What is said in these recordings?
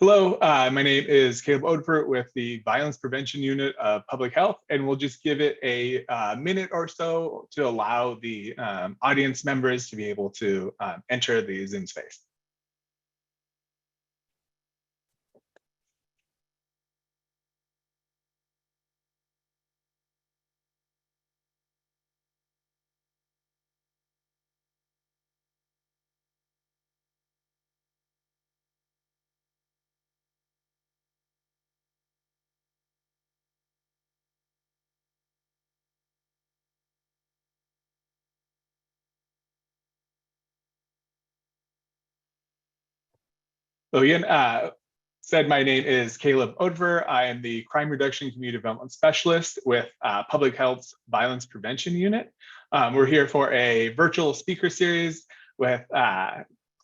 Hello, my name is Caleb Odefert with the Violence Prevention Unit of Public Health, and we'll just give it a minute or so to allow the audience members to be able to enter the Zoom space. So again, my name is Caleb Odver. I am the Crime Reduction Community Development Specialist with Public Health's Violence Prevention Unit. We're here for a virtual speaker series with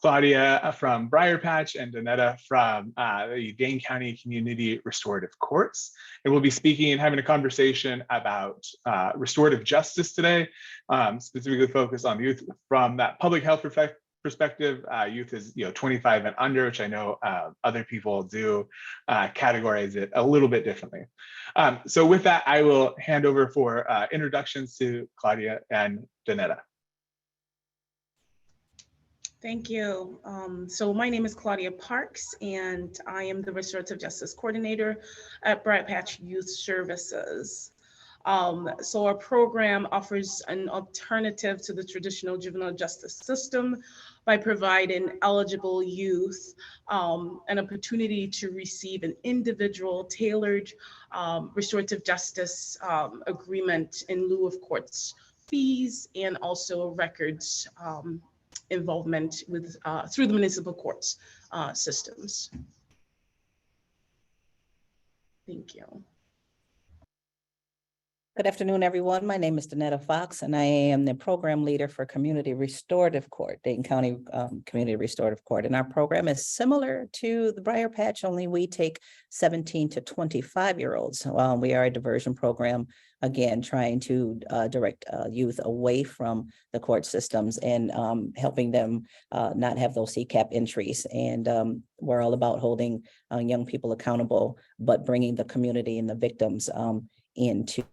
Claudia from Briarpatch and Donetta from the Dane County Community Restorative Courts. And we'll be speaking and having a conversation about restorative justice today, specifically focused on youth from that public health perspective. Youth is 25 and under, which I know other people do categorize it a little bit differently. So with that, I will hand over for introductions to Claudia and Donetta. Thank you. So my name is Claudia Parks, and I am the Restorative Justice Coordinator at Briarpatch Youth Services. So our program offers an alternative to the traditional juvenile justice system by providing eligible youth an opportunity to receive an individual tailored restorative justice agreement in lieu of courts fees and also records involvement with through the municipal courts systems. Thank you. Good afternoon, everyone. My name is Donetta Fox, and I am the program leader for Community Restorative Court, Dane County Community Restorative Court. And our program is similar to the Briarpatch, only we take 17 to 25-year-olds. We are a diversion program, again, trying to direct youth away from the court systems and helping them not have those CCAP entries. And we're all about holding young people accountable, but bringing the community and the victims into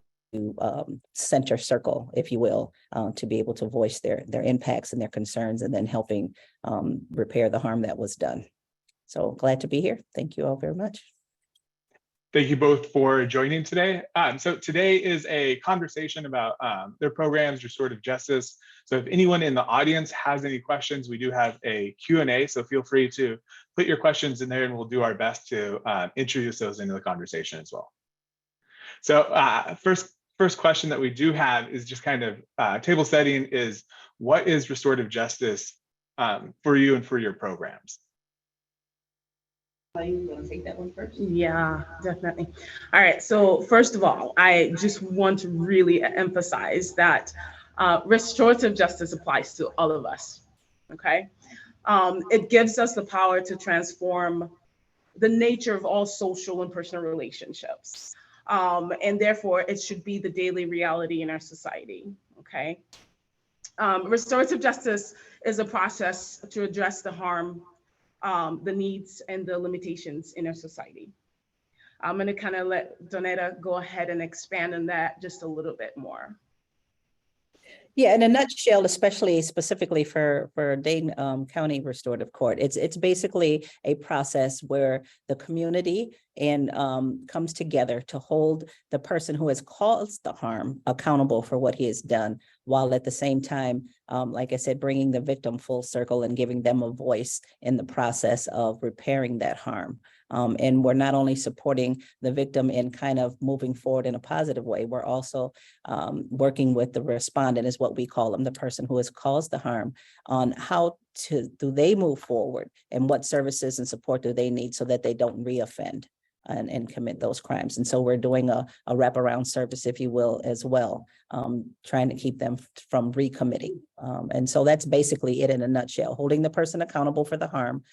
center circle, if you will, to be able to voice their impacts and their concerns, and then helping repair the harm that was done. So glad to be here. Thank you all very much. Thank you both for joining today. So today is a conversation about their programs, restorative justice. So if anyone in the audience has any questions, we do have a Q&A, so feel free to put your questions in there and we'll do our best to introduce those into the conversation as well. So first question that we do have is just kind of table setting is, what is restorative justice for you and for your programs? Are you going to take that one first? Yeah, definitely. All right. So first of all, I just want to really emphasize that restorative justice applies to all of us. Okay. It gives us the power to transform the nature of all social and personal relationships. And therefore, it should be the daily reality in our society. Okay. Restorative justice is a process to address the harm, the needs and the limitations in our society. I'm going to kind of let Donetta go ahead and expand on that just a little bit more. Yeah, in a nutshell, especially specifically for Dane County Restorative Court, it's basically a process where the community and comes together to hold the person who has caused the harm accountable for what he has done, while at the same time, like I said, bringing the victim full circle and giving them a voice in the process of repairing that harm. And we're not only supporting the victim in kind of moving forward in a positive way, we're also working with the respondent, is what we call them, the person who has caused the harm, on how do they move forward and what services and support do they need so that they don't reoffend and commit those crimes. And so we're doing a wraparound service, if you will, as well, trying to keep them from recommitting. And so that's basically it in a nutshell: holding the person accountable for the harm,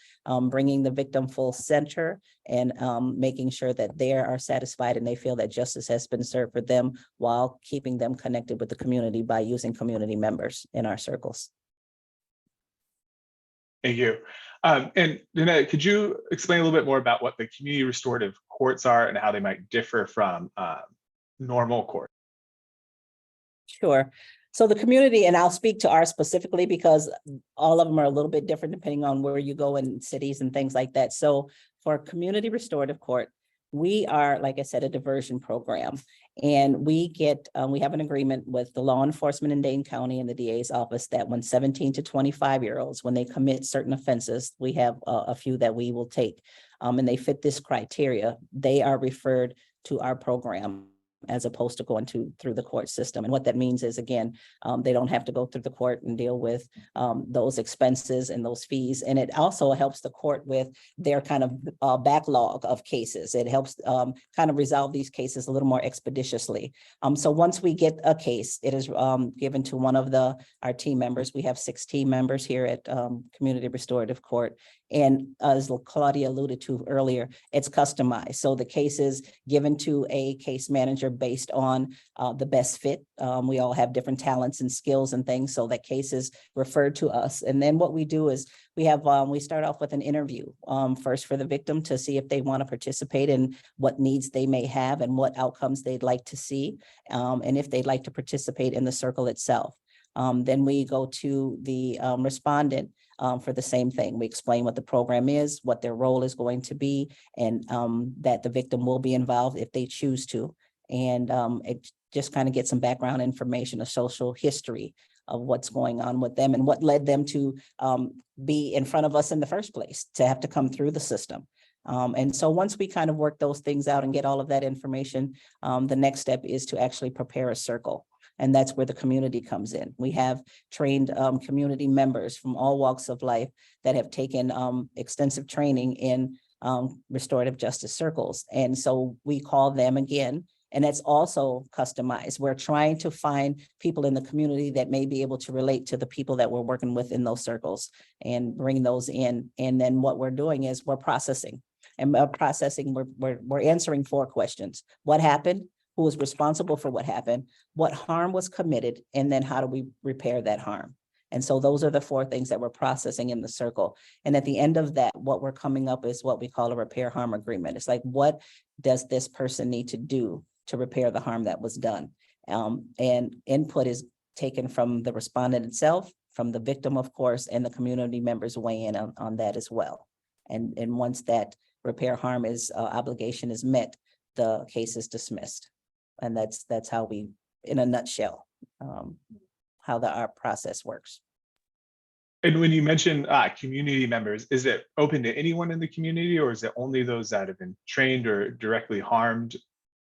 bringing the victim full center, and making sure that they are satisfied and they feel that justice has been served for them, while keeping them connected with the community by using community members in our circles. Thank you. And Dana, could you explain a little bit more about what the community restorative courts are and how they might differ from normal courts? Sure. So the community, and I'll speak to ours specifically because all of them are a little bit different depending on where you go in cities and things like that. So for community restorative court, we are, like I said, a diversion program. And we have an agreement with the law enforcement in Dane County and the DA's office that when 17 to 25-year-olds, when they commit certain offenses, we have a few that we will take, and they fit this criteria, they are referred to our program as opposed to going through the court system. And what that means is, again, they don't have to go through the court and deal with those expenses and those fees. And it also helps the court with their kind of backlog of cases. It helps kind of resolve these cases a little more expeditiously. So once we get a case, it is given to one of our team members. We have 6 team members here at Community Restorative Court. And as Claudia alluded to earlier, it's customized. So the case is given to a case manager based on the best fit. We all have different talents and skills and things. So that case is referred to us. And then what we do is we start off with an interview first for the victim to see if they want to participate and what needs they may have and what outcomes they'd like to see. And if they'd like to participate in the circle itself. Then we go to the respondent for the same thing. We explain what the program is, what their role is going to be, and that the victim will be involved if they choose to. And it just kind of gets some background information, a social history of what's going on with them and what led them to be in front of us in the first place, to have to come through the system. And so once we kind of work those things out and get all of that information, the next step is to actually prepare a circle. And that's where the community comes in. We have trained community members from all walks of life that have taken extensive training in restorative justice circles. And so we call them again, and it's also customized. We're trying to find people in the community that may be able to relate to the people that we're working with in those circles and bring those in. And then what we're doing is we're processing. And we're answering 4 questions. What happened? Who was responsible for what happened, what harm was committed, and then how do we repair that harm? And so those are the 4 things that we're processing in the circle. And at the end of that, what we're coming up is what we call a repair harm agreement. It's like, what does this person need to do to repair the harm that was done? And input is taken from the respondent itself, from the victim, of course, and the community members weigh in on that as well. And once that repair harm obligation is met, the case is dismissed. And that's how we, in a nutshell, how our process works. And when you mention community members, is it open to anyone in the community, or is it only those that have been trained or directly harmed?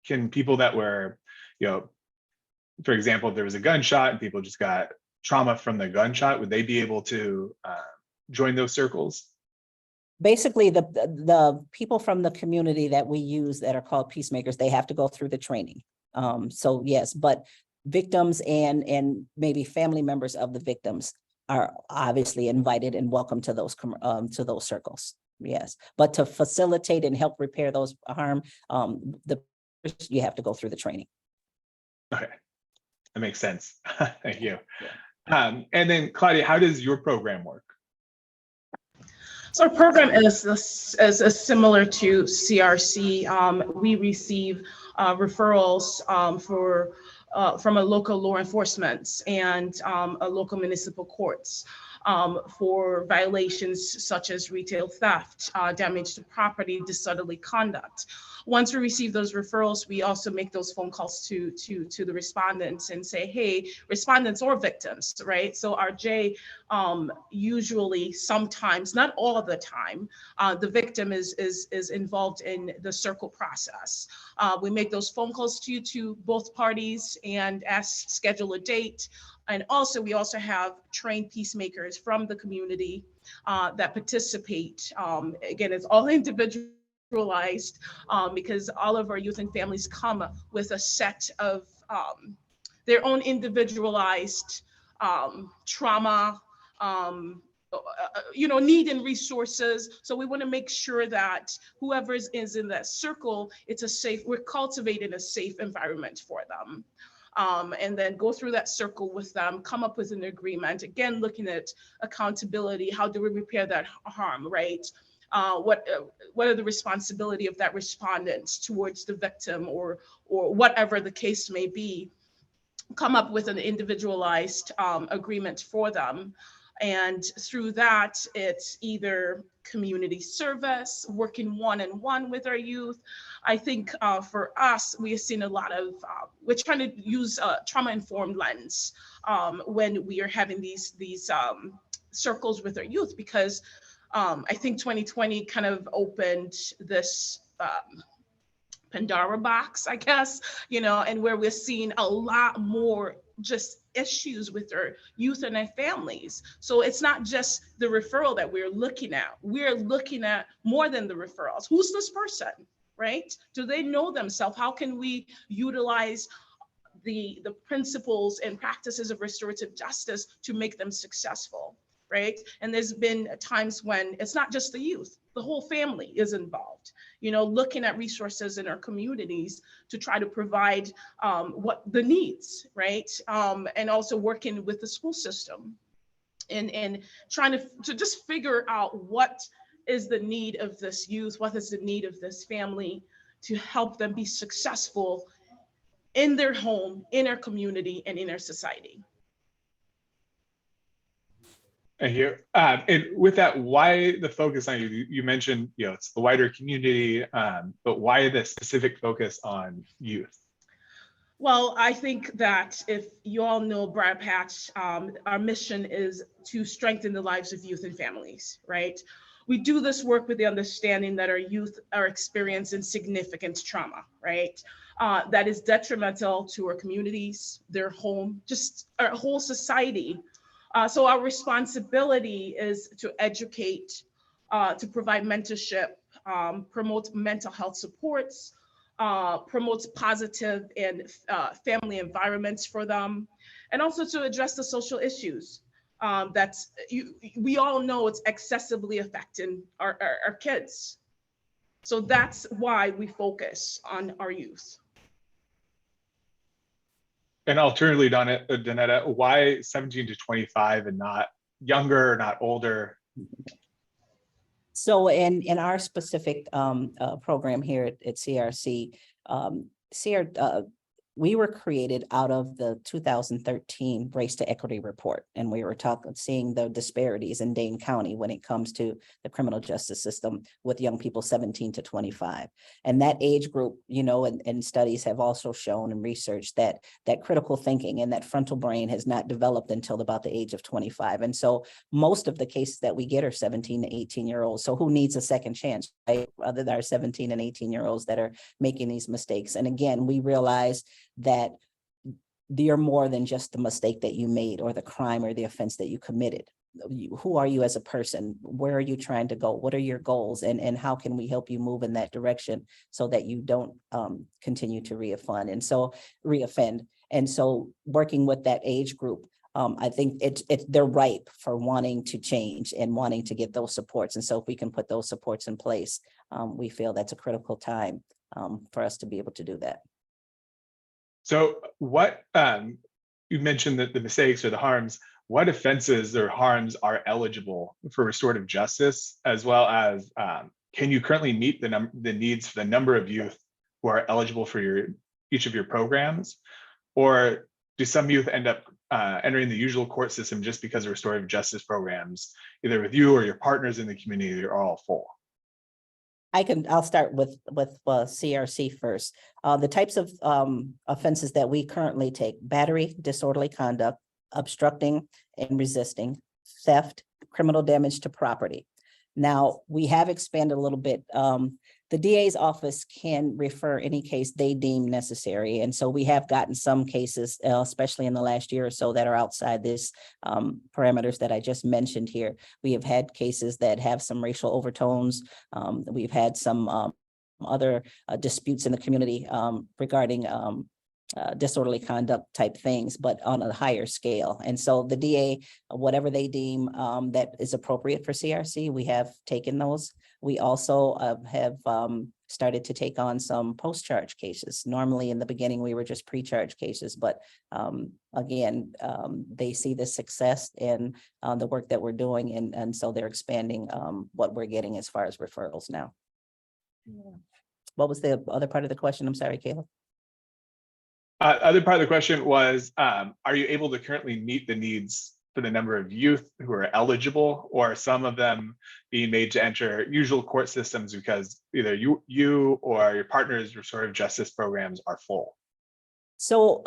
Can people that were, for example, if there was a gunshot and people just got trauma from the gunshot, would they be able to join those circles? Basically, the people from the community that we use that are called peacemakers, they have to go through the training. So yes, but victims and maybe family members of the victims are obviously invited and welcome to those circles. Yes, but to facilitate and help repair those harm, you have to go through the training. Okay, that makes sense. Thank you. Yeah. And then Claudia, how does your program work? So our program is similar to CRC. We receive referrals from a local law enforcement and a local municipal courts for violations such as retail theft, damage to property, disorderly conduct. Once we receive those referrals, we also make those phone calls to the respondents and say, hey, respondents or victims, right? So our J usually, sometimes, not all of the time, the victim is involved in the circle process. We make those phone calls to both parties and schedule a date. And also, we also have trained peacemakers from the community that participate. Again, it's all individualized because all of our youth and families come with a set of their own individualized trauma, need and resources. So we want to make sure that whoever is in that circle, we're cultivating a safe environment for them. and then go through that circle with them, come up with an agreement. Again, looking at accountability, how do we repair that harm, right? What are the responsibility of that respondent towards the victim, or whatever the case may be. Come up with an individualized agreement for them. And through that, it's either community service, working one-on-one with our youth. I think for us, we have seen a lot of, we're trying to use a trauma-informed lens when we are having these circles with our youth, because I think 2020 kind of opened this Pandora box, I guess, and where we're seeing a lot more just issues with our youth and their families. So it's not just the referral that we're looking at. We're looking at more than the referrals. Who's this person, right? Do they know themselves? How can we utilize the principles and practices of restorative justice to make them successful, right? And there's been times when it's not just the youth, the whole family is involved, looking at resources in our communities to try to provide what the needs, right? And also working with the school system and trying to just figure out what is the need of this youth, what is the need of this family, to help them be successful in their home, in our community, and in our society. And here, and with that, why the focus on you? You mentioned, it's the wider community, but why the specific focus on youth? Well, I think that if you all know Briarpatch, our mission is to strengthen the lives of youth and families, right? We do this work with the understanding that our youth are experiencing significant trauma, right? That is detrimental to our communities, their home, just our whole society. So our responsibility is to educate, to provide mentorship, promote mental health supports, promotes positive and family environments for them, and also to address the social issues we all know it's excessively affecting our kids. So that's why we focus on our youth. And alternatively, Donetta, why 17 to 25 and not younger, not older? So in our specific program here at CRC, we were created out of the 2013 Race to Equity report, and we were seeing the disparities in Dane County when it comes to the criminal justice system with young people 17 to 25. And that age group, and studies have also shown and research that critical thinking and that frontal brain has not developed until about the age of 25. And so most of the cases that we get are 17 to 18-year-olds. So who needs a second chance, right? Other than our 17 and 18-year-olds that are making these mistakes. And again, we realize that you're more than just the mistake that you made or the crime or the offense that you committed. Who are you as a person? Where are you trying to go? What are your goals? And how can we help you move in that direction so that you don't continue to reoffend? And so working with that age group, I think they're ripe for wanting to change and wanting to get those supports. And so if we can put those supports in place, we feel that's a critical time for us to be able to do that. So what, you mentioned that the mistakes or the harms, what offenses or harms are eligible for restorative justice, as well as can you currently meet the needs for the number of youth who are eligible for each of your programs? Or do some youth end up entering the usual court system just because of restorative justice programs, either with you or your partners in the community are all full? I'll start with CRC first. The types of offenses that we currently take: battery, disorderly conduct, obstructing and resisting, theft, criminal damage to property. Now, we have expanded a little bit. The DA's office can refer any case they deem necessary. And so we have gotten some cases, especially in the last year or so, that are outside this parameters that I just mentioned here. We have had cases that have some racial overtones. We've had some other disputes in the community regarding disorderly conduct type things, but on a higher scale. And so the DA, whatever they deem that is appropriate for CRC, we have taken those. We also have started to take on some post-charge cases. Normally in the beginning, we were just pre-charge cases, but again, they see the success in the work that we're doing. And so they're expanding what we're getting as far as referrals now. What was the other part of the question? I'm sorry, Kayla. Other part of the question was, are you able to currently meet the needs for the number of youth who are eligible, or some of them being made to enter usual court systems because either you or your partner's restorative justice programs are full? So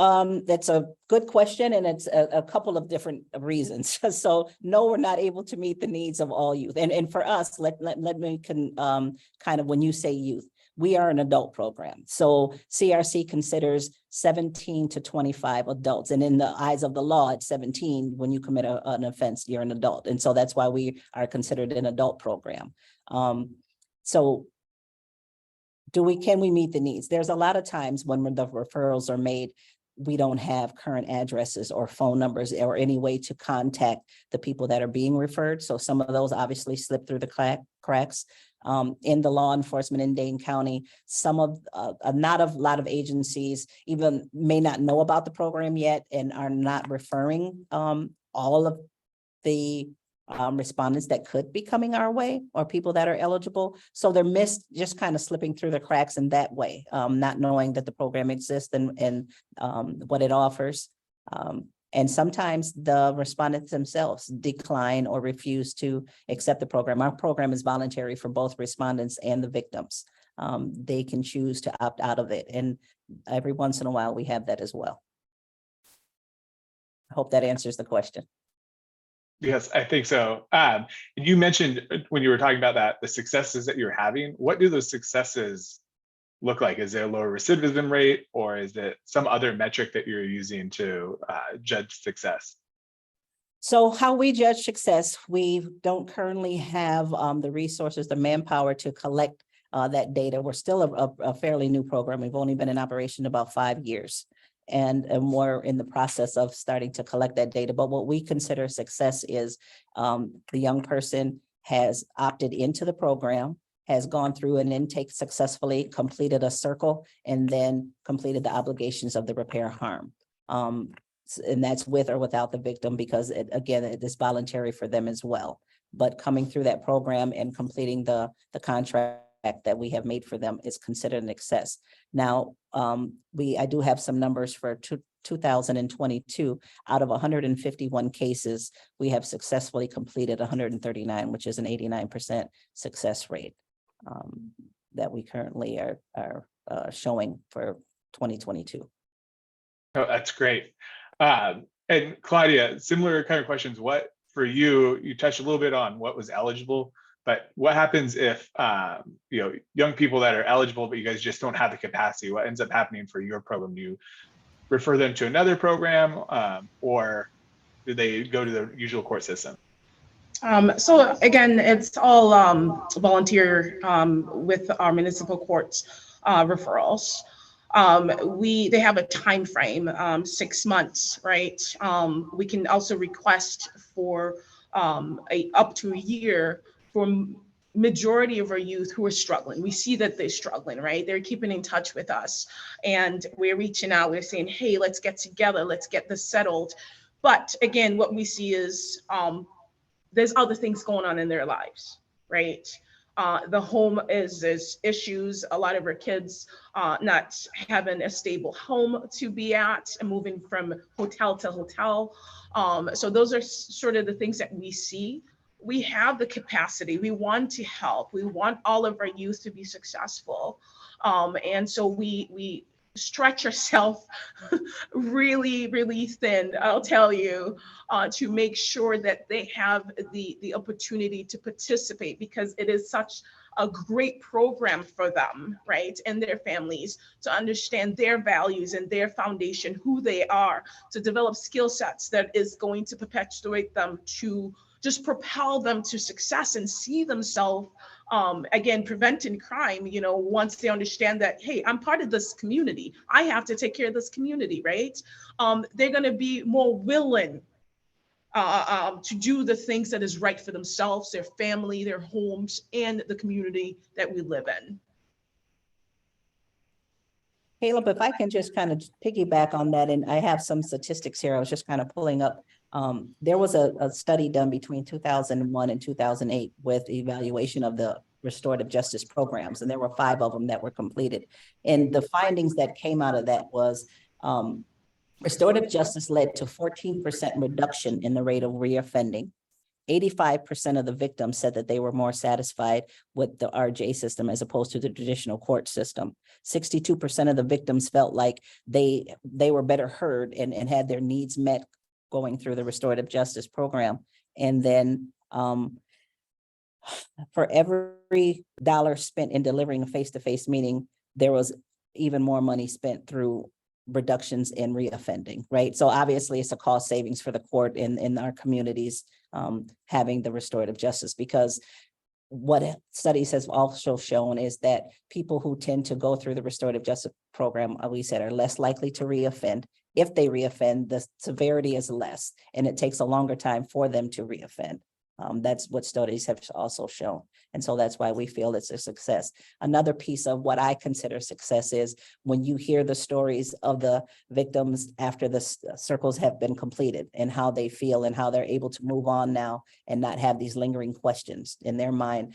that's a good question, and it's a couple of different reasons. So no, we're not able to meet the needs of all youth. And for us, let me kind of, when you say youth, we are an adult program. So CRC considers 17 to 25 adults. And in the eyes of the law, at 17, when you commit an offense, you're an adult. And so that's why we are considered an adult program. So can we meet the needs? There's a lot of times when the referrals are made, we don't have current addresses or phone numbers or any way to contact the people that are being referred. So some of those obviously slip through the cracks. In the law enforcement in Dane County, not a lot of agencies even may not know about the program yet and are not referring all of the respondents that could be coming our way or people that are eligible. So they're just kind of slipping through the cracks in that way, not knowing that the program exists and what it offers. And sometimes the respondents themselves decline or refuse to accept the program. Our program is voluntary for both respondents and the victims. They can choose to opt out of it. And every once in a while, we have that as well. I hope that answers the question. Yes, I think so. You mentioned when you were talking about that, the successes that you're having. What do those successes look like? Is there a lower recidivism rate, or is it some other metric that you're using to judge success? So how we judge success, we don't currently have the resources, the manpower to collect that data. We're still a fairly new program. We've only been in operation about 5 years. And we're in the process of starting to collect that data. But what we consider success is the young person has opted into the program, has gone through an intake successfully, completed a circle, and then completed the obligations of the repair harm. And that's with or without the victim, because it is voluntary for them as well. But coming through that program and completing the contract that we have made for them is considered an success. Now, I do have some numbers for 2022. Out of 151 cases, we have successfully completed 139, which is an 89% success rate that we currently are showing for 2022. Oh, that's great. And Claudia, similar kind of questions. What for you? You touched a little bit on what was eligible, but what happens if young people that are eligible, but you guys just don't have the capacity? What ends up happening for your program? Do you refer them to another program, or do they go to the usual court system? So again, it's all volunteer with our municipal courts referrals. They have a time frame, 6 months, right? We can also request for up to a year for majority of our youth who are struggling. We see that they're struggling, right? They're keeping in touch with us, and we're reaching out. We're saying, hey, let's get together. Let's get this settled. But again, what we see is there's other things going on in their lives, right? The home there's issues. A lot of our kids not having a stable home to be at and moving from hotel to hotel. So those are sort of the things that we see. We have the capacity. We want to help. We want all of our youth to be successful. And so we stretch ourselves really, really thin, I'll tell you, to make sure that they have the opportunity to participate, because it is such a great program for them, right? And their families to understand their values and their foundation, who they are, to develop skill sets that is going to perpetuate them to just propel them to success and see themselves, again, preventing crime, once they understand that, hey, I'm part of this community. I have to take care of this community, right? They're going to be more willing to do the things that is right for themselves, their family, their homes, and the community that we live in. Caleb, if I can just kind of piggyback on that, and I have some statistics here, I was just kind of pulling up. There was a study done between 2001 and 2008 with evaluation of the restorative justice programs, and there were 5 of them that were completed. And the findings that came out of that was restorative justice led to 14% reduction in the rate of reoffending. 85% of the victims said that they were more satisfied with the RJ system as opposed to the traditional court system. 62% of the victims felt like they were better heard and had their needs met going through the restorative justice program. And then for every dollar spent in delivering a face-to-face meeting, there was even more money spent through reductions in reoffending, right? So obviously it's a cost savings for the court in our communities having the restorative justice, because what studies have also shown is that people who tend to go through the restorative justice program, we said, are less likely to reoffend. If they reoffend, the severity is less, and it takes a longer time for them to reoffend. That's what studies have also shown. And so that's why we feel it's a success. Another piece of what I consider success is when you hear the stories of the victims after the circles have been completed and how they feel and how they're able to move on now and not have these lingering questions in their mind.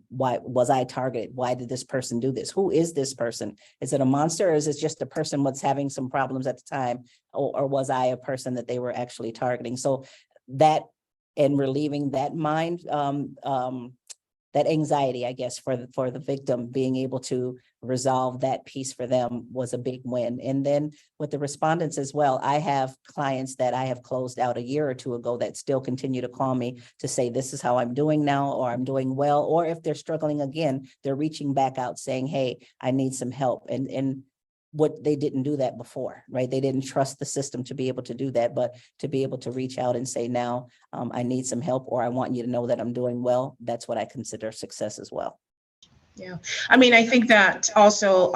Why was I targeted? Why did this person do this? Who is this person? Is it a monster, or is it just a person was having some problems at the time? Or was I a person that they were actually targeting? So that, and relieving that mind, that anxiety, I guess, for the victim, being able to resolve that piece for them was a big win. And then with the respondents as well, I have clients that I have closed out a year or 2 ago that still continue to call me to say, this is how I'm doing now, or I'm doing well, or if they're struggling again, they're reaching back out saying, hey, I need some help. And what they didn't do that before, right? They didn't trust the system to be able to do that, but to be able to reach out and say, now I need some help, or I want you to know that I'm doing well. That's what I consider success as well. Yeah, I mean, I think that also,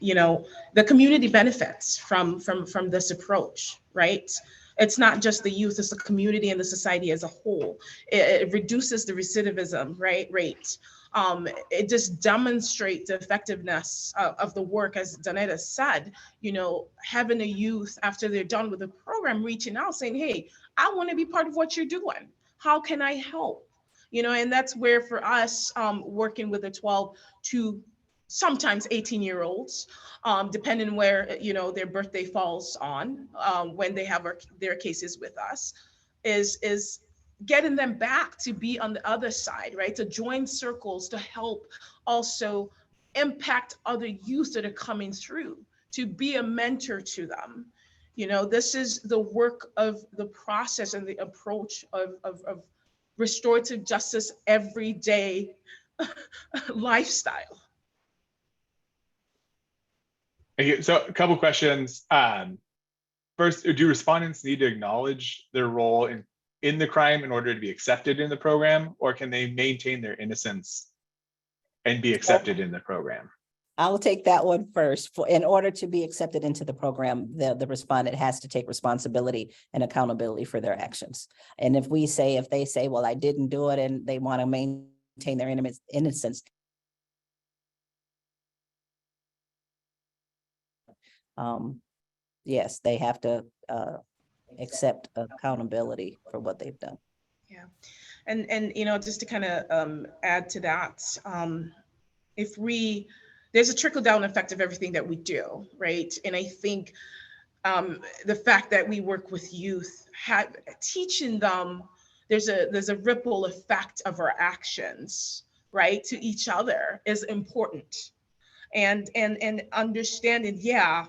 the community benefits from this approach, right? It's not just the youth, it's the community and the society as a whole. It reduces the recidivism, rate. It just demonstrates the effectiveness of the work, as Danetta said, having a youth after they're done with the program reaching out saying, hey, I want to be part of what you're doing. How can I help? And that's where for us, working with the 12 to sometimes 18-year-olds, depending where, their birthday falls on, when they have their cases with us, is getting them back to be on the other side, right? To join circles, to help also impact other youth that are coming through, to be a mentor to them. This is the work of the process and the approach of restorative justice everyday lifestyle. So a couple questions. First, do respondents need to acknowledge their role in the crime in order to be accepted in the program, or can they maintain their innocence and be accepted in the program? I'll take that one first. In order to be accepted into the program, the respondent has to take responsibility and accountability for their actions. And if they say, well, I didn't do it, and they want to maintain their innocence, yes, they have to accept accountability for what they've done. Yeah, and just to kind of add to that, there's a trickle-down effect of everything that we do, right? And I think the fact that we work with youth, teaching them, there's a ripple effect of our actions, right, to each other is important. And understanding, yeah,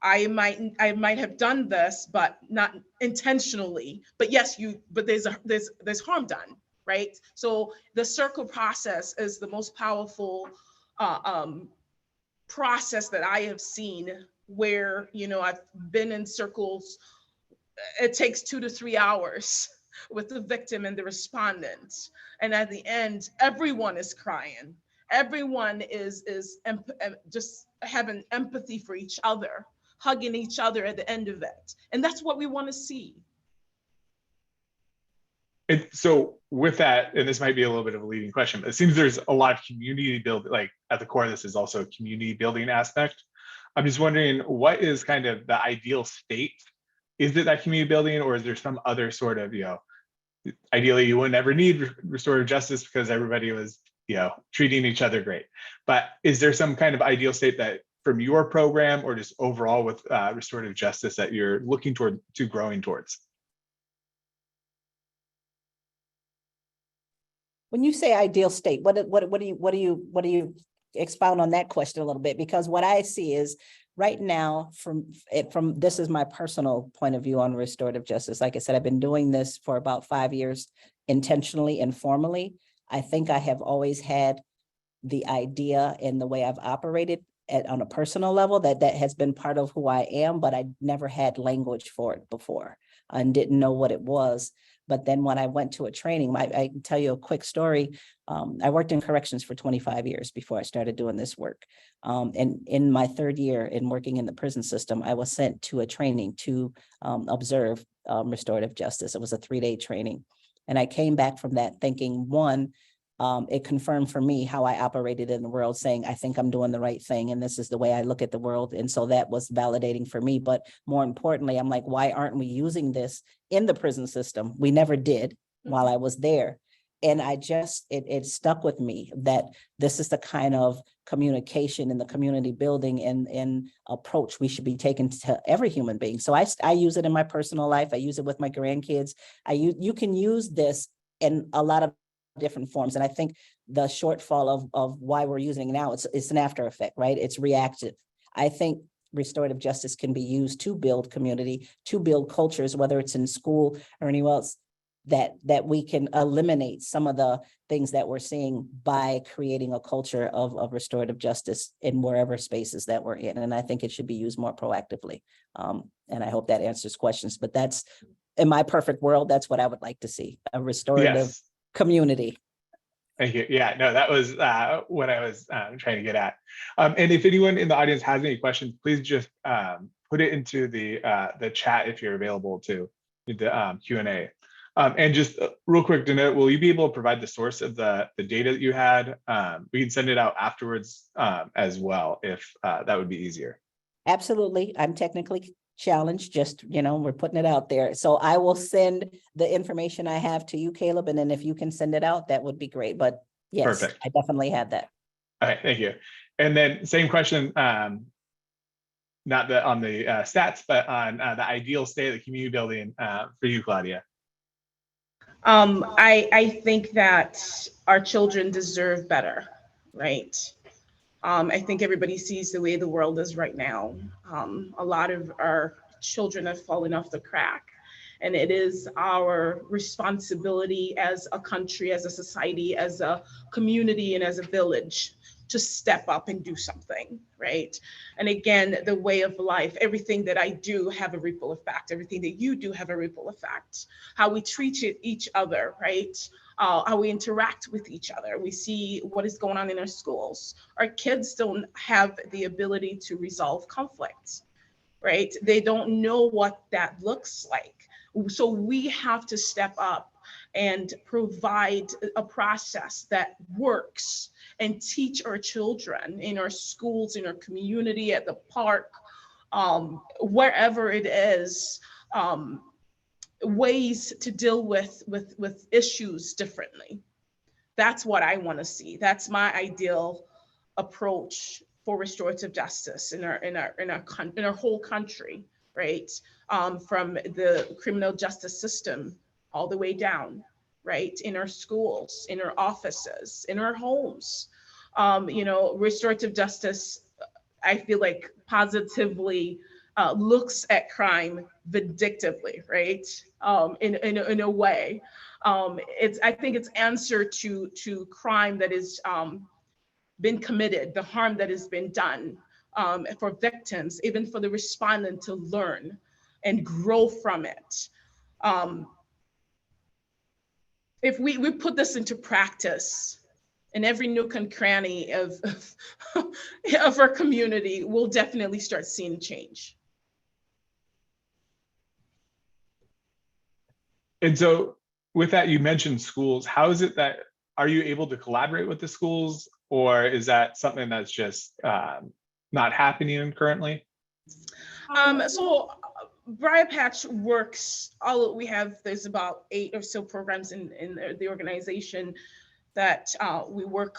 I might have done this, but not intentionally. But yes, but there's harm done, right? So the circle process is the most powerful process that I have seen, where I've been in circles. It takes 2 to 3 hours with the victim and the respondent. And at the end, everyone is crying. Everyone is just having empathy for each other, hugging each other at the end of it. And that's what we want to see. So with that, and this might be a little bit of a leading question, but it seems there's a lot of community building, like at the core of this is also a community building aspect. I'm just wondering, what is kind of the ideal state? Is it that community building, or is there some other sort of, ideally you would never need restorative justice because everybody was, treating each other great. But is there some kind of ideal state that from your program or just overall with restorative justice that you're looking to growing towards? When you say ideal state, what do you expound on that question a little bit? Because what I see is right now, from this is my personal point of view on restorative justice. Like I said, I've been doing this for about 5 years, intentionally and formally. I think I have always had the idea and the way I've operated on a personal level that has been part of who I am, but I never had language for it before and didn't know what it was. But then when I went to a training, I can tell you a quick story. I worked in corrections for 25 years before I started doing this work. And in my 3rd year in working in the prison system, I was sent to a training to observe restorative justice. It was a 3-day training. And I came back from that thinking, one, it confirmed for me how I operated in the world, saying, I think I'm doing the right thing. And this is the way I look at the world. And so that was validating for me. But more importantly, I'm like, why aren't we using this in the prison system? We never did while I was there. And it stuck with me that this is the kind of communication and the community building and approach we should be taking to every human being. So I use it in my personal life. I use it with my grandkids. You can use this in a lot of different forms. And I think the shortfall of why we're using it now, it's an after effect, right? It's reactive. I think restorative justice can be used to build community, to build cultures, whether it's in school or anywhere else, that we can eliminate some of the things that we're seeing by creating a culture of restorative justice in wherever spaces that we're in. And I think it should be used more proactively. And I hope that answers questions, but that's, in my perfect world, that's what I would like to see, a restorative community. Thank you. Yeah, no, that was what I was trying to get at. And if anyone in the audience has any questions, please just put it into the chat if you're available to the Q&A. And just real quick to note, will you be able to provide the source of the data that you had? We can send it out afterwards as well, if that would be easier. Absolutely. I'm technically challenged, just, we're putting it out there. So I will send the information I have to you, Caleb, and then if you can send it out, that would be great. But yes, perfect. I definitely have that. Okay, thank you. And then same question, not on the stats, but on the ideal state of the community building for you, Claudia. I think that our children deserve better, right? I think everybody sees the way the world is right now. A lot of our children have fallen off the crack, and it is our responsibility as a country, as a society, as a community, and as a village to step up and do something, right? And again, the way of life, everything that I do have a ripple effect, everything that you do have a ripple effect, how we treat each other, right? How we interact with each other. We see what is going on in our schools. Our kids don't have the ability to resolve conflicts, right? They don't know what that looks like. So we have to step up and provide a process that works and teach our children in our schools, in our community, at the park, wherever it is, ways to deal with issues differently. That's what I want to see. That's my ideal approach for restorative justice in our whole country, right? From the criminal justice system all the way down, right? In our schools, in our offices, in our homes. Restorative justice, I feel like positively looks at crime vindictively, right? In a way, I think it's answer to crime that is been committed, the harm that has been done for victims, even for the respondent to learn and grow from it. if we put this into practice in every nook and cranny of our community, we'll definitely start seeing change. And so with that, you mentioned schools. How is it that, are you able to collaborate with the schools, or is that something that's just not happening currently? So Briarpatch works, there's about 8 or so programs in the organization that we work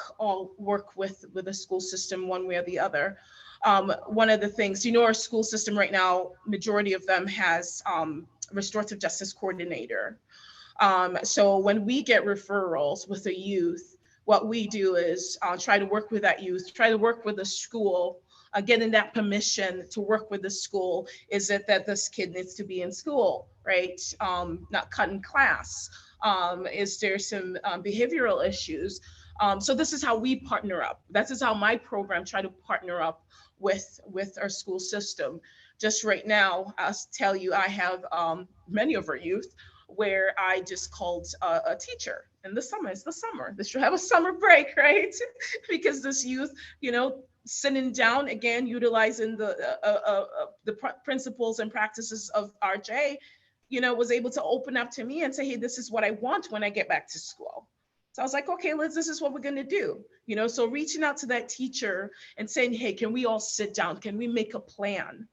with the school system one way or the other. One of the things, our school system right now, majority of them has restorative justice coordinator. So when we get referrals with a youth, what we do is try to work with that youth, try to work with the school, getting that permission to work with the school. Is it that this kid needs to be in school, right? Not cutting class? Is there some behavioral issues? So this is how we partner up. That is how my program try to partner up with our school system. Just right now, I'll tell you, I have many of our youth where I just called a teacher in the summer. It's the summer. They should have a summer break, right? Because this youth, sitting down again, utilizing the principles and practices of RJ, was able to open up to me and say, hey, this is what I want when I get back to school. So I was like, okay, this is what we're going to do. So reaching out to that teacher and saying, hey, can we all sit down? Can we make a plan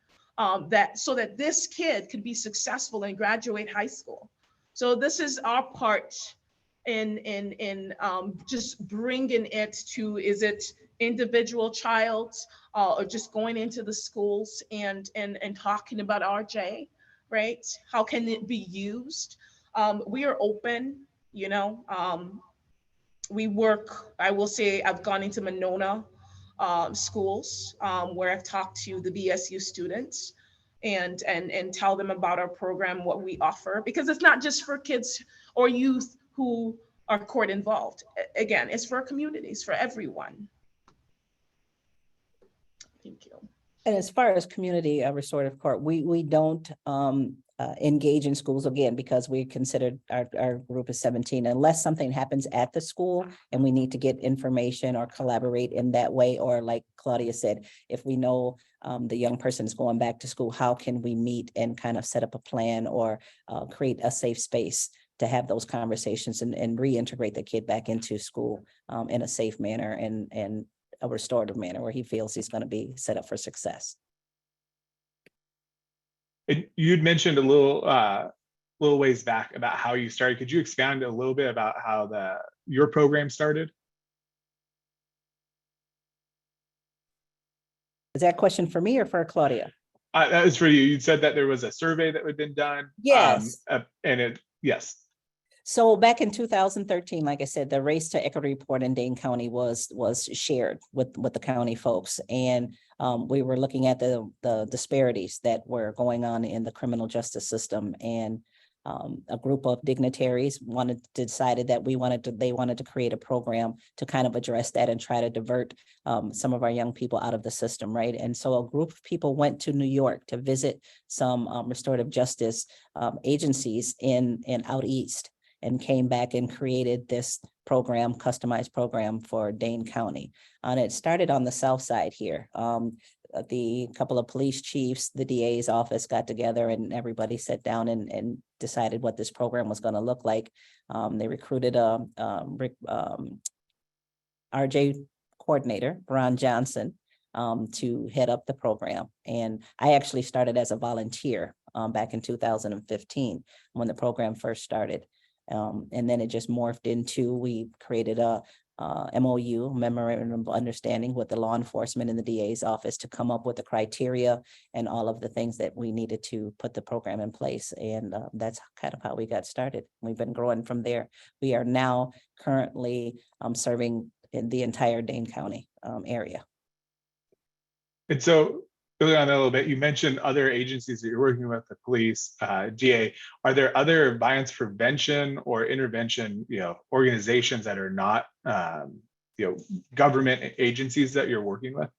so that this kid could be successful and graduate high school? So this is our part in just bringing it to, is it individual child or just going into the schools and talking about RJ, right? How can it be used? We are open, we work, I will say I've gone into Monona schools where I've talked to the BSU students and tell them about our program, what we offer, because it's not just for kids or youth who are court involved. Again, it's for communities, for everyone. Thank you. And as far as community restorative court, we don't engage in schools again, because we considered our group is 17, unless something happens at the school and we need to get information or collaborate in that way. Or like Claudia said, if we know the young person is going back to school, how can we meet and kind of set up a plan or create a safe space to have those conversations and reintegrate the kid back into school in a safe manner and a restorative manner where he feels he's going to be set up for success. You'd mentioned a little ways back about how you started. Could you expand a little bit about how your program started? Is that a question for me or for Claudia? That was for you. You said that there was a survey that had been done. Yes. Yes. So back in 2013, like I said, the Race to Equity report in Dane County was shared with the county folks. And we were looking at the disparities that were going on in the criminal justice system. And a group of dignitaries decided that they wanted to create a program to kind of address that and try to divert some of our young people out of the system, right? And so a group of people went to New York to visit some restorative justice agencies in out east, and came back and created this program, customized program for Dane County. And it started on the south side here. The couple of police chiefs, the DA's office got together and everybody sat down and decided what this program was going to look like. They recruited a RJ coordinator, Ron Johnson, to head up the program. And I actually started as a volunteer back in 2015 when the program first started. And then it just morphed into, we created a MOU, memorandum of understanding, with the law enforcement and the DA's office to come up with the criteria and all of the things that we needed to put the program in place. And that's kind of how we got started. We've been growing from there. We are now currently serving in the entire Dane County area. And so, building on that a little bit, you mentioned other agencies that you're working with, the police, DA. Are there other violence prevention or intervention, organizations that are not, government agencies that you're working with?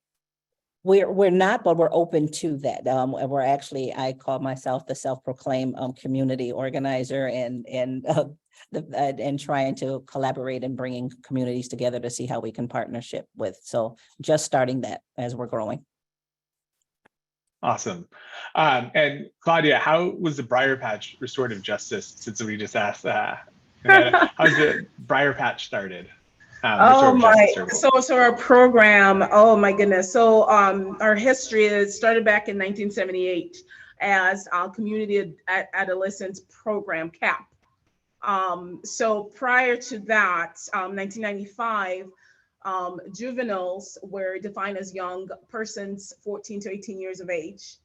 We're not, but we're open to that. We're actually, I call myself the self-proclaimed community organizer, and trying to collaborate and bringing communities together to see how we can partnership with. So just starting that as we're growing. Awesome. And Claudia, how was the Briarpatch Restorative Justice, since we just asked how's the Briarpatch started? Oh Restorative my, Justice Circle. so our program, oh my goodness. So our history is started back in 1978 as our Community Adolescence Program, CAP. So prior to that, 1995, juveniles were defined as young persons 14 to 18 years of age.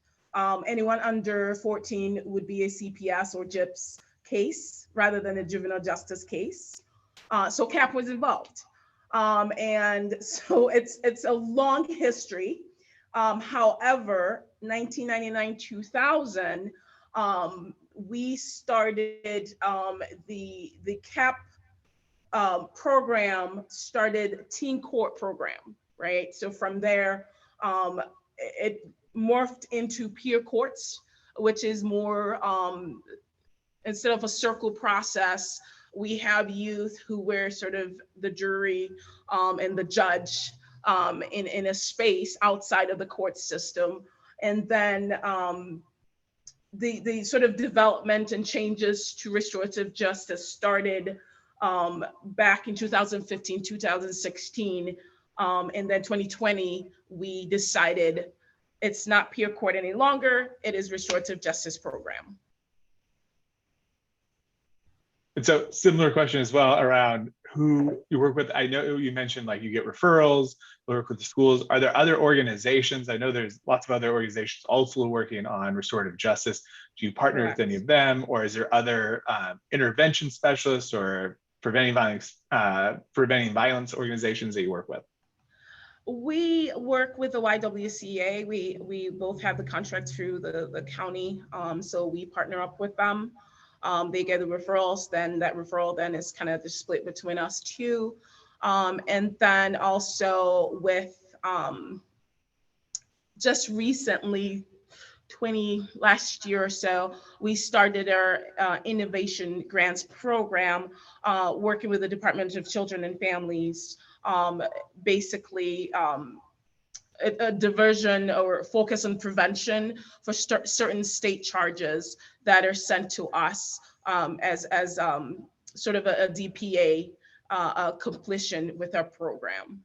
Anyone under 14 would be a CPS or JIPS case rather than a juvenile justice case. So CAP was involved. And so it's a long history. However, 1999-2000, we started the CAP program started teen court program, right? So from there, it morphed into peer courts, which is more, instead of a circle process, we have youth who were sort of the jury and the judge in a space outside of the court system. And then the sort of development and changes to restorative justice started back in 2015, 2016. And then 2020, we decided it's not peer court any longer, it is restorative justice program. And so similar question as well around who you work with. I know you mentioned like you get referrals, you work with the schools. Are there other organizations? I know there's lots of other organizations also working on restorative justice. Do you partner with any of them, or is there other intervention specialists or preventing violence organizations that you work with? We work with the YWCA. We both have the contract through the county, so we partner up with them. They get the referrals, then that referral then is kind of the split between us two. And then also with just recently, last year or so, we started our innovation grants program, working with the Department of Children and Families, basically a diversion or focus on prevention for certain state charges that are sent to us as sort of a DPA completion with our program.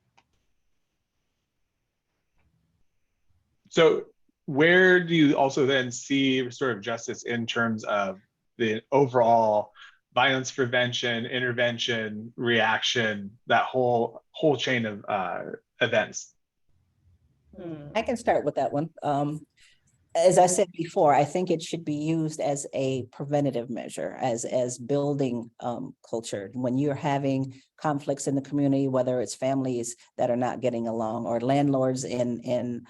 So where do you also then see restorative justice in terms of the overall violence prevention, intervention, reaction, that whole chain of events? I can start with that one. As I said before, I think it should be used as a preventative measure, as building culture. When you're having conflicts in the community, whether it's families that are not getting along or landlords and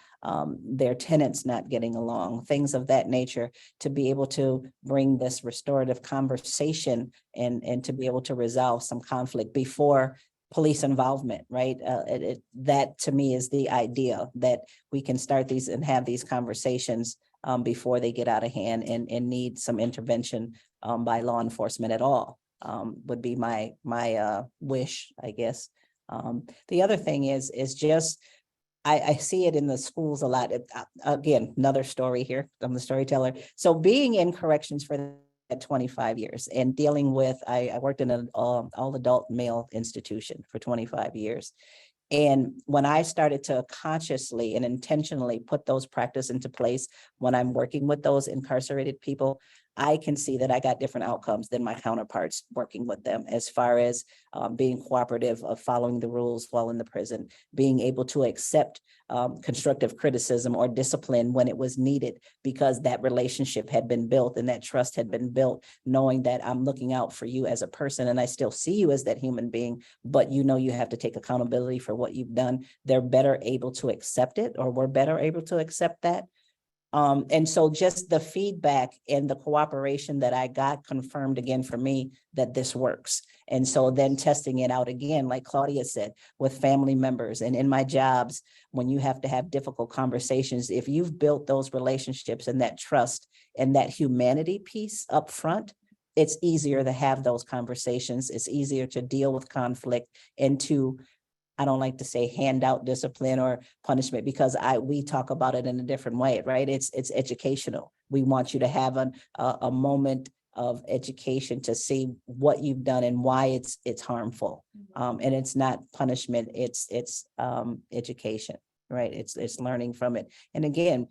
their tenants not getting along, things of that nature, to be able to bring this restorative conversation and to be able to resolve some conflict before police involvement, right? That to me is the idea, that we can start these and have these conversations before they get out of hand and need some intervention by law enforcement at all, would be my wish, I guess. The other thing is just, I see it in the schools a lot. Again, another story here. I'm the storyteller. So being in corrections for 25 years and dealing with, I worked in an all adult male institution for 25 years. And when I started to consciously and intentionally put those practices into place, when I'm working with those incarcerated people, I can see that I got different outcomes than my counterparts working with them, as far as being cooperative, of following the rules while in the prison, being able to accept constructive criticism or discipline when it was needed, because that relationship had been built and that trust had been built, knowing that I'm looking out for you as a person and I still see you as that human being, but you know you have to take accountability for what you've done. They're better able to accept it, or we're better able to accept that. And so just the feedback and the cooperation that I got confirmed again for me that this works. And so then testing it out again, like Claudia said, with family members and in my jobs, when you have to have difficult conversations, if you've built those relationships and that trust and that humanity piece up front, it's easier to have those conversations. It's easier to deal with conflict and to, I don't like to say hand out discipline or punishment because we talk about it in a different way, right? It's educational. We want you to have a moment of education to see what you've done and why it's harmful. And it's not punishment, it's education, right? It's learning from it. And again,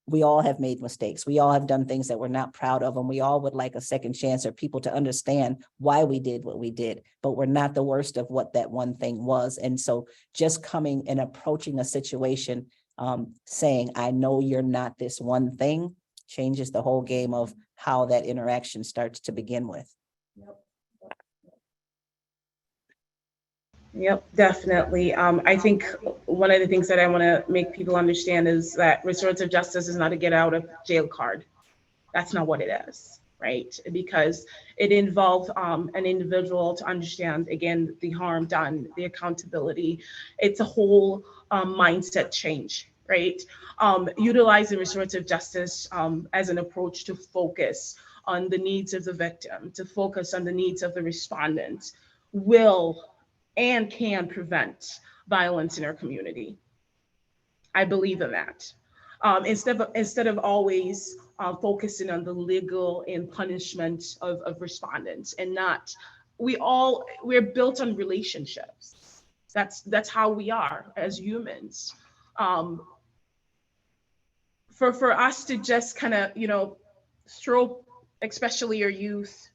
we all have made mistakes. We all have done things that we're not proud of, and we all would like a second chance or people to understand why we did what we did, but we're not the worst of what that one thing was. And so just coming and approaching a situation, saying, I know you're not this one thing, changes the whole game of how that interaction starts to begin with. Yep, definitely. I think one of the things that I want to make people understand is that restorative justice is not a get out of jail card. That's not what it is, right? Because it involves an individual to understand, again, the harm done, the accountability. It's a whole mindset change, right? Utilizing restorative justice as an approach to focus on the needs of the victim, to focus on the needs of the respondent will and can prevent violence in our community. I believe in that. Instead of always focusing on the legal and punishment of respondents, and not, we're built on relationships. That's how we are as humans. For us to just kind of, throw, especially your youth,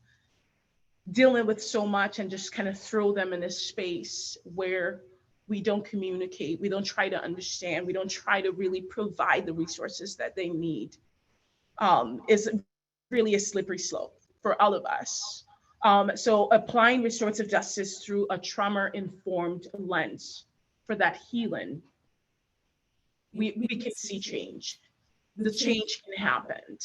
dealing with so much and just kind of throw them in a space where we don't communicate, we don't try to understand, we don't try to really provide the resources that they need, is really a slippery slope for all of us. So applying restorative justice through a trauma-informed lens for that healing, we can see change. The change can happen.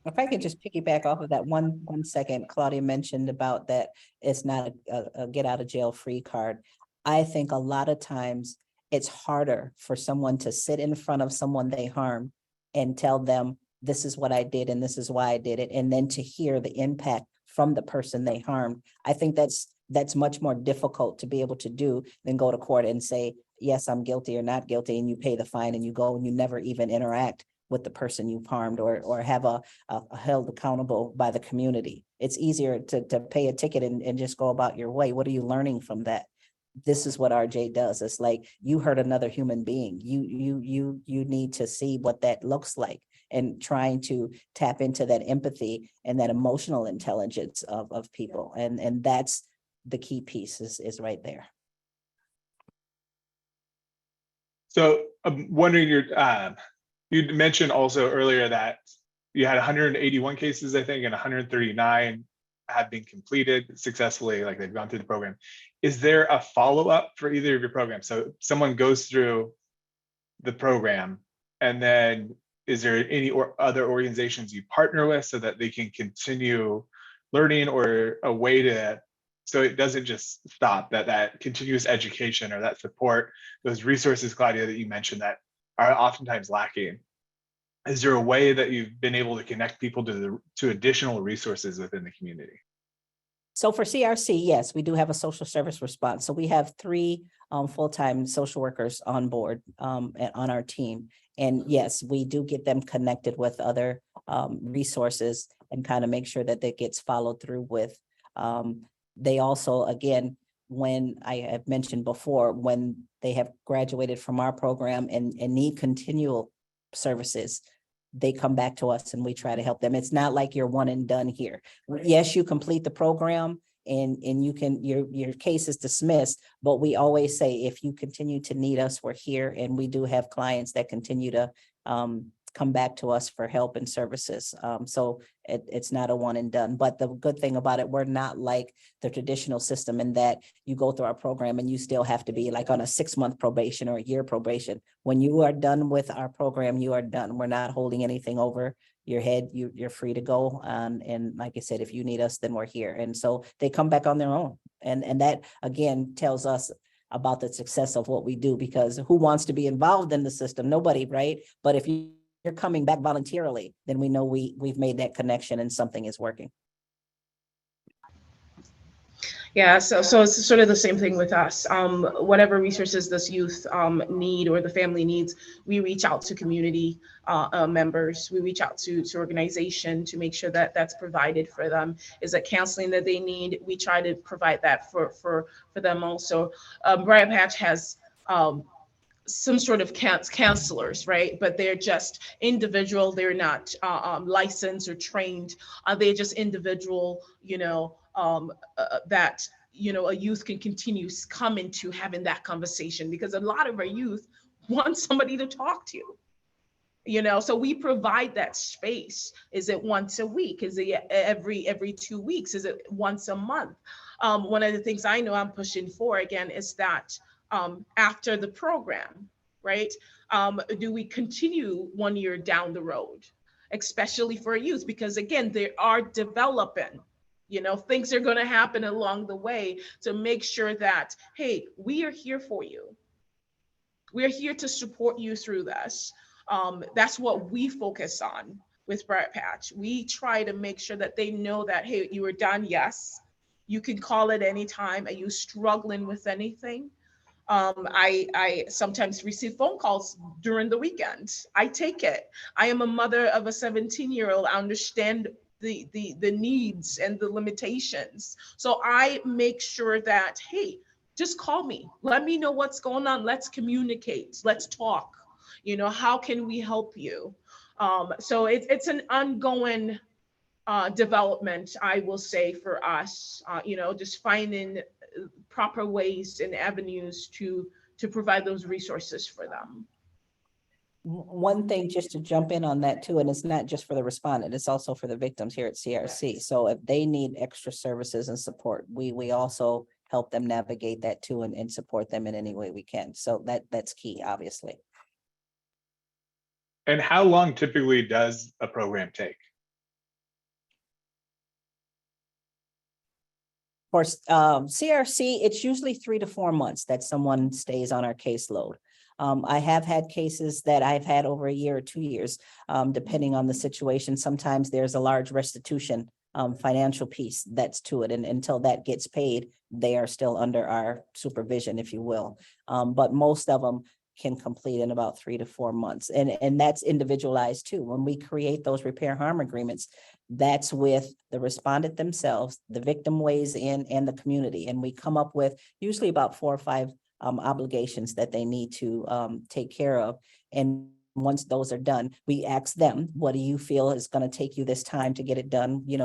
If I could just piggyback off of that one second, Claudia mentioned about that it's not a get out of jail free card. I think a lot of times it's harder for someone to sit in front of someone they harmed and tell them, this is what I did and this is why I did it, and then to hear the impact from the person they harmed. I think that's much more difficult to be able to do than go to court and say, yes, I'm guilty or not guilty, and you pay the fine and you go and you never even interact with the person you've harmed or have a held accountable by the community. It's easier to pay a ticket and just go about your way. What are you learning from that? This is what RJ does. It's like, you hurt another human being. You need to see what that looks like, and trying to tap into that empathy and that emotional intelligence of people. And that's the key piece is right there. So I'm wondering, you mentioned also earlier that you had 181 cases, I think, and 139 have been completed successfully, like they've gone through the program. Is there a follow-up for either of your programs? So someone goes through the program, and then is there any other organizations you partner with so that they can continue learning, or a way to, so it doesn't just stop, that continuous education or that support, those resources, Claudia, that you mentioned that are oftentimes lacking? Is there a way that you've been able to connect people to additional resources within the community? So for CRC, yes, we do have a social service response. So we have 3 full-time social workers on board on our team. And yes, we do get them connected with other resources and kind of make sure that that gets followed through with. They also, again, when I have mentioned before, when they have graduated from our program and need continual services, they come back to us and we try to help them. It's not like you're one and done here. Yes, you complete the program and you can, your case is dismissed, but we always say, if you continue to need us, we're here. And we do have clients that continue to come back to us for help and services. So it's not a one and done. But the good thing about it, we're not like the traditional system in that you go through our program and you still have to be like on a 6-month probation or a year probation. When you are done with our program, you are done. We're not holding anything over your head. You're free to go. And like I said, if you need us, then we're here. And so they come back on their own. And that again tells us about the success of what we do, because who wants to be involved in the system? Nobody, right? But if you're coming back voluntarily, then we know we've made that connection and something is working. Yeah, so it's sort of the same thing with us. Whatever resources this youth need or the family needs, we reach out to community members. We reach out to organization to make sure that that's provided for them. Is it counseling that they need? We try to provide that for them also. Briarpatch has some sort of counselors, right? But they're just individual. They're not licensed or trained. They're just individual, that, a youth can continue come into having that conversation, because a lot of our youth want somebody to talk to. So we provide that space. Is it once a week? Is it every 2 weeks? Is it once a month? One of the things I know I'm pushing for, again, is that after the program, right? Do we continue 1 year down the road, especially for youth? Because again, they are developing, things are going to happen along the way, to make sure that, hey, we are here for you. We're here to support you through this. That's what we focus on with Briarpatch. We try to make sure that they know that, hey, you are done. Yes, you can call at any time. Are you struggling with anything? I sometimes receive phone calls during the weekend. I take it. I am a mother of a 17-year-old. I understand the needs and the limitations. So I make sure that, hey, just call me. Let me know what's going on. Let's communicate. Let's talk. How can we help you? So it's an ongoing development, I will say, for us, just finding proper ways and avenues to provide those resources for them. One thing, just to jump in on that too, and it's not just for the respondent, it's also for the victims here at CRC. So if they need extra services and support, we also help them navigate that too, and support them in any way we can. So that's key, obviously. And how long typically does a program take? For CRC, it's usually 3 to 4 months that someone stays on our caseload. I have had cases that I've had over a year or 2 years, depending on the situation. Sometimes there's a large restitution financial piece that's to it. And until that gets paid, they are still under our supervision, if you will. But most of them can complete in about 3 to 4 months. And that's individualized too. When we create those repair harm agreements, that's with the respondent themselves, the victim weighs in, and the community. And we come up with usually about 4 or 5 obligations that they need to take care of. And once those are done, we ask them, what do you feel is going to take you this time to get it done? We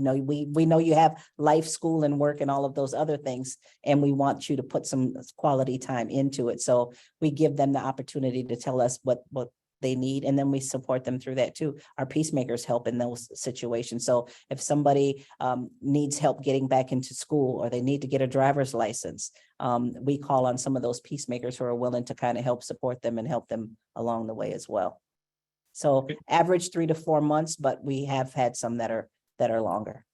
know you have life, school, and work and all of those other things, and we want you to put some quality time into it. So we give them the opportunity to tell us what they need, and then we support them through that too. Our peacemakers help in those situations. So if somebody needs help getting back into school, or they need to get a driver's license, we call on some of those peacemakers who are willing to kind of help support them and help them along the way as well. So average 3 to 4 months, but we have had some that are longer.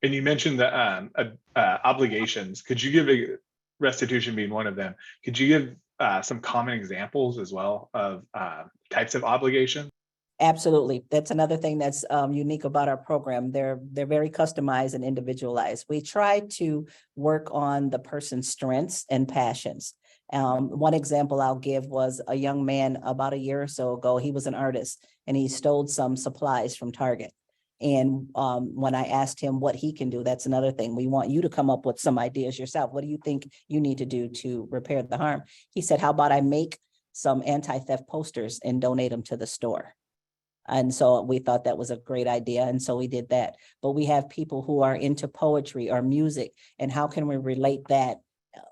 And you mentioned the obligations. Could you give restitution being one of them? Could you give some common examples as well of types of obligations? Absolutely. That's another thing that's unique about our program. They're very customized and individualized. We try to work on the person's strengths and passions. One example I'll give was a young man about a year or so ago. He was an artist and he stole some supplies from Target. And when I asked him what he can do, that's another thing. We want you to come up with some ideas yourself. What do you think you need to do to repair the harm? He said, how about I make some anti-theft posters and donate them to the store? And so we thought that was a great idea. And so we did that. But we have people who are into poetry or music. And how can we relate that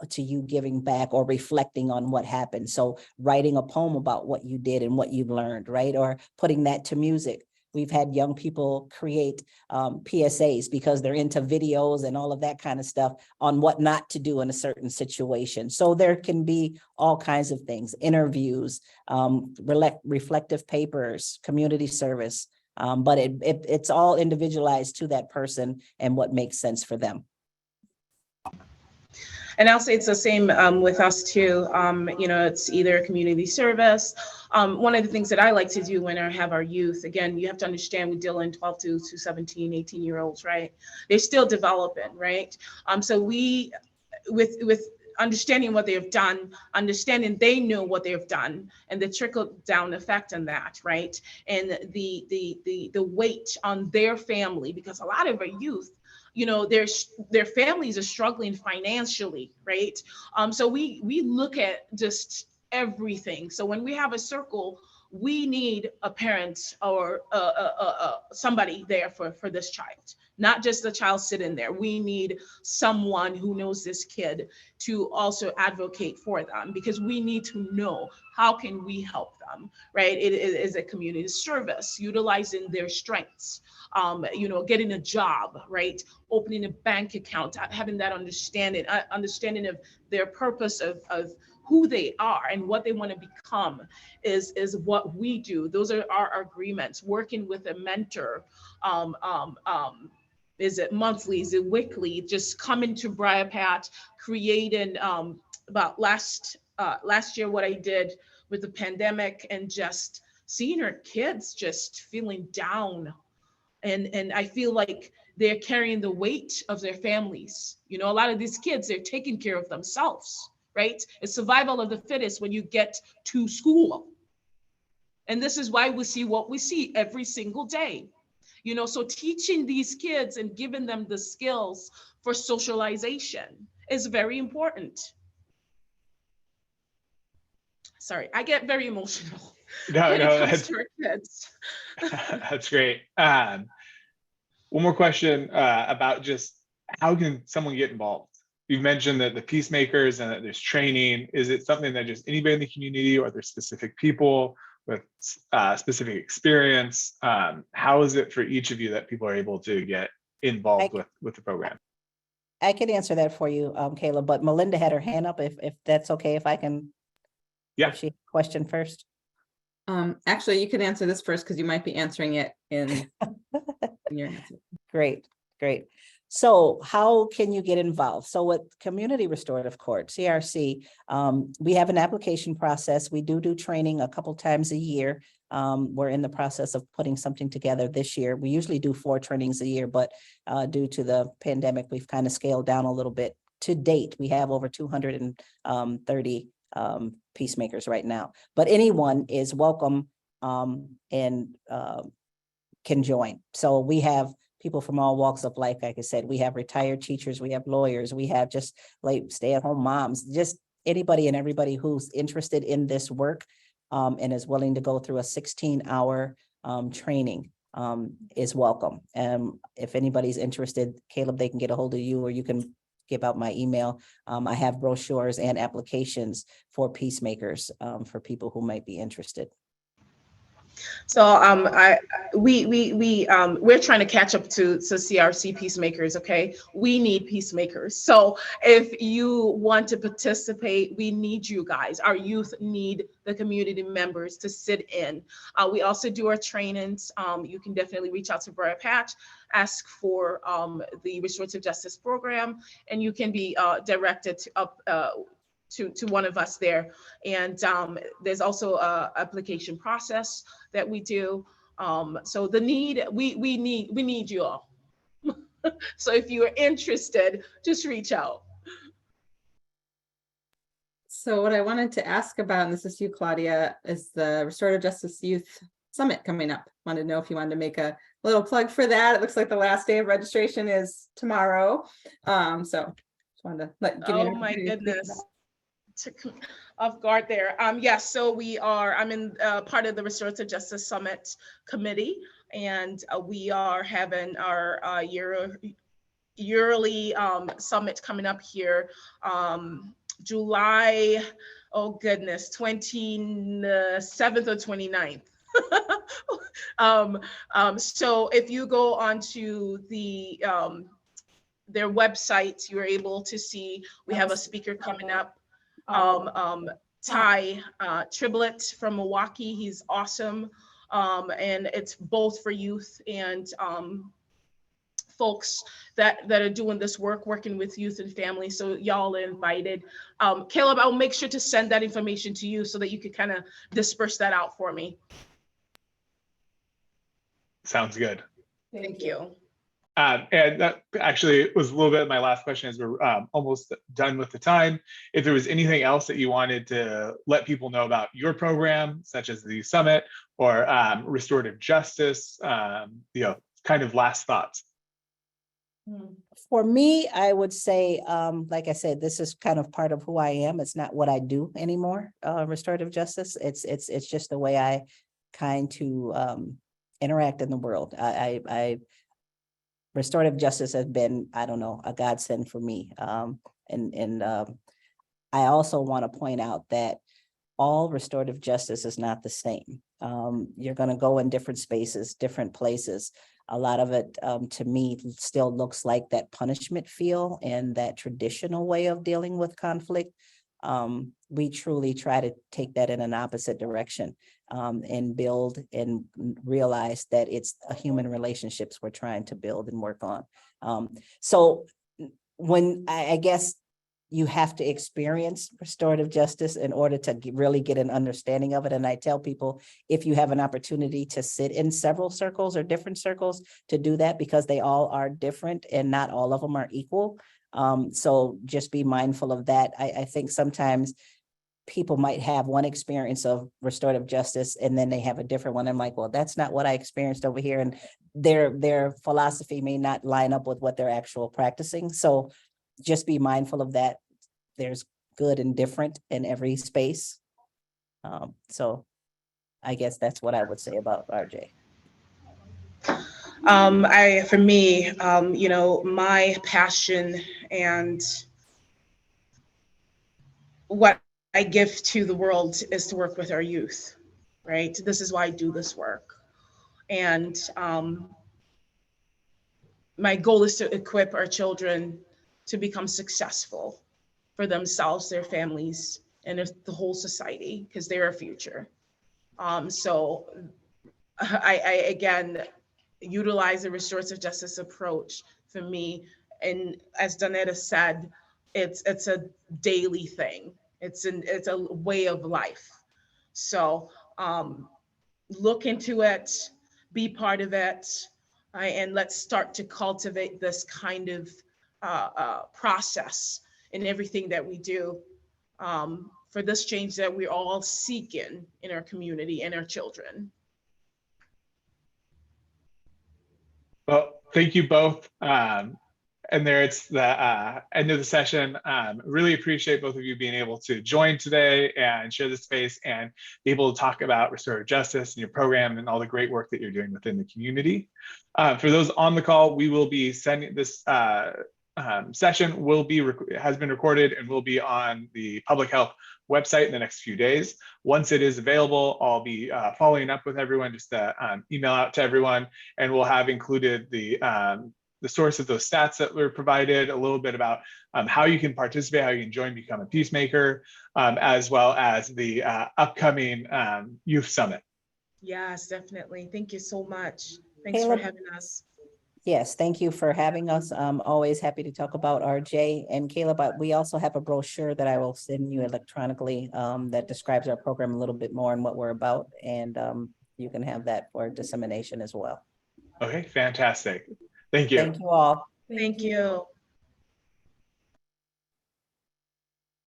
to you giving back or reflecting on what happened. So writing a poem about what you did and what you've learned, right? Or putting that to music. We've had young people create PSAs because they're into videos and all of that kind of stuff on what not to do in a certain situation. So there can be all kinds of things, interviews, reflective papers, community service, but it's all individualized to that person and what makes sense for them. And I'll say it's the same with us too. It's either community service. One of the things that I like to do when I have our youth, again, you have to understand we deal in 12 to 17, 18-year-olds, right? They're still developing, right? So we, with understanding what they have done, understanding they know what they have done, and the trickle down effect on that, right? And the weight on their family, because a lot of our youth, their families are struggling financially, right? So we look at just everything. So when we have a circle, we need a parent or somebody there for this child, not just the child sitting there. We need someone who knows this kid to also advocate for them, because we need to know how can we help them, right? It is a community service, utilizing their strengths, getting a job, right? Opening a bank account, having that understanding of their purpose of who they are and what they want to become is what we do. Those are our agreements. Working with a mentor, is it monthly, is it weekly? Just coming to Briarpatch, creating about last year what I did with the pandemic, and just seeing our kids just feeling down. And I feel like they're carrying the weight of their families. A lot of these kids, they're taking care of themselves, right? It's survival of the fittest when you get to school. And this is why we see what we see every single day. So teaching these kids and giving them the skills for socialization is very important. Sorry, I get very emotional. No, when no, it comes to our kids. That's great. One more question about just how can someone get involved? You've mentioned that the peacemakers and that there's training. Is it something that just anybody in the community, or are there specific people with specific experience? How is it for each of you that people are able to get involved with the program? I can answer that for you, Caleb, but Melinda had her hand up, if that's okay, if I can. Yeah. If she question first. Actually, you can answer this first because you might be answering it in your answer. Great. So how can you get involved? So with Community Restorative Court, CRC, we have an application process. We do training a couple times a year. We're in the process of putting something together this year. We usually do 4 trainings a year, but due to the pandemic, we've kind of scaled down a little bit. To date, we have over 230 peacemakers right now, but anyone is welcome and can join. So we have people from all walks of life. Like I said, we have retired teachers, we have lawyers, we have just like stay-at-home moms, just anybody and everybody who's interested in this work and is willing to go through a 16-hour training is welcome. If anybody's interested, Caleb, they can get a hold of you, or you can give out my email. I have brochures and applications for peacemakers for people who might be interested. So we're trying to catch up to CRC peacemakers. Okay, we need peacemakers. So if you want to participate, we need you guys. Our youth need the community members to sit in. We also do our trainings. You can definitely reach out to Briarpatch, ask for the Restorative Justice Program, and you can be directed to one of us there. And there's also a application process that we do. So the need, we need you all. So if you are interested, just reach out. So what I wanted to ask about, and this is you, Claudia, is the Restorative Justice Youth Summit coming up. Wanted to know if you wanted to make a little plug for that. It looks like the last day of registration is tomorrow. So just wanted to give you an Oh my opportunity goodness. Off guard there. Yes, so I'm in part of the Restorative Justice Summit committee, and we are having our yearly summit coming up here, July, oh goodness, 27th or 29th. So if you go onto their website, you're able to see we have a speaker coming up. Ty Triblett from Milwaukee, he's awesome. And it's both for youth and folks that are doing this work, working with youth and families. So y'all are invited. Caleb, I'll make sure to send that information to you so that you could kind of disperse that out for me. Sounds good. Thank you. And that actually was a little bit of my last question as we're almost done with the time. If there was anything else that you wanted to let people know about your program, such as the summit or restorative justice, kind of last thoughts. For me, I would say, like I said, this is kind of part of who I am. It's not what I do anymore, restorative justice. It's just the way I kind to interact in the world. Restorative justice has been, I don't know, a godsend for me. I also want to point out that all restorative justice is not the same. You're going to go in different spaces, different places. A lot of it, to me, still looks like that punishment feel and that traditional way of dealing with conflict. We truly try to take that in an opposite direction and build and realize that it's a human relationships we're trying to build and work on. So when I guess you have to experience restorative justice in order to really get an understanding of it. And I tell people, if you have an opportunity to sit in several circles or different circles, to do that, because they all are different and not all of them are equal. So just be mindful of that. I think sometimes people might have one experience of restorative justice and then they have a different one. I'm like, well, that's not what I experienced over here. And their philosophy may not line up with what they're actual practicing. So just be mindful of that. There's good and different in every space. So I guess that's what I would say about RJ. For me, my passion and what I give to the world is to work with our youth, right? This is why I do this work. And my goal is to equip our children to become successful for themselves, their families, and the whole society, because they're our future. So I again, utilize the restorative justice approach for me. And as Donetta said, it's a daily thing. It's a way of life. So look into it, be part of it, and let's start to cultivate this kind of process in everything that we do for this change that we're all seeking in our community and our children. Well, thank you both. And there it's the end of the session. Really appreciate both of you being able to join today and share the space and be able to talk about restorative justice and your program and all the great work that you're doing within the community. For those on the call, we will be sending this session has been recorded and will be on the public health website in the next few days. Once it is available, I'll be following up with everyone, just to email out to everyone, and we'll have included the source of those stats that were provided, a little bit about how you can participate, how you can join, become a peacemaker, as well as the upcoming youth summit. Yes, definitely. Thank you so much. Thanks Caleb, for having us. Yes, thank you for having us. I'm always happy to talk about RJ. And Caleb, we also have a brochure that I will send you electronically that describes our program a little bit more and what we're about. And you can have that for dissemination as well. Okay, fantastic. Thank you. Thank you all. Thank you.